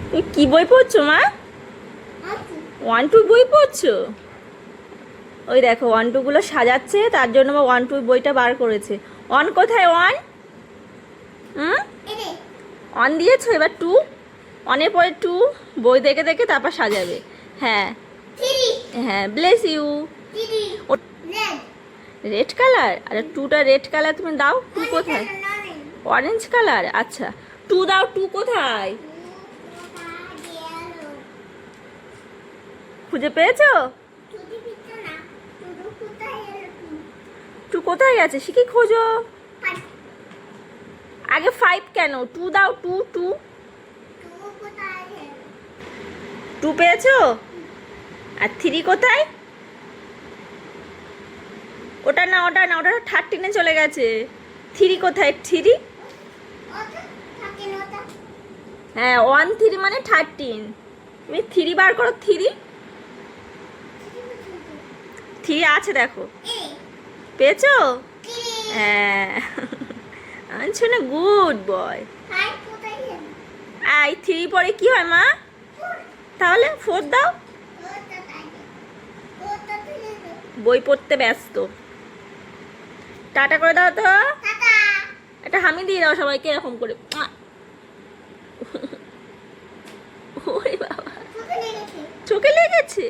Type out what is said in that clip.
তুমি কি বই পড়ছো মা? 1 2 বই পড়ছো? ওই দেখো 1 2 গুলো সাজাচ্ছে, তার জন্য 1 2 বইটা বার করেছে। ওয়ান কোথায় ওয়ান? হুম, অন দিয়েছো, এবার 2। অনের পরে 2 বই দেখে দেখে তারপর সাজাবে। হ্যাঁ হ্যাঁ, ব্লেস ইউ। Red colour? আরে 2টা রেড কালার, তুমি দাও। 2 কোথায়? অরেঞ্জ কালার, আচ্ছা 2 দাও। 2 কোথায়? খুঁজে পেয়েছো? 2 কোথায় গেছে শিখি, খোঁজো। আগে 5 কেন? 2 দাও। 2 2 2 পেয়েছো? আর 3 কোথায়? ওটা না, ওটা না, ওটা 13-এ চলে গেছে। 3 কোথায়? 3? হ্যাঁ 1 3 মানে 13। তুমি 3 বার করো। 3 3 আছে দেখো, পেয়েছো? হ্যাঁ আচ্ছা না, গুড বয়। আই 3 পরে কি হয় মা? তাহলে 4 দাও। বই পড়তে ব্যস্ত। টাটা করে দাও তো। একটা হামি দিয়ে দাও সবাইকে এরকম করে। ওরে বাবা, চোখে লেগেছে।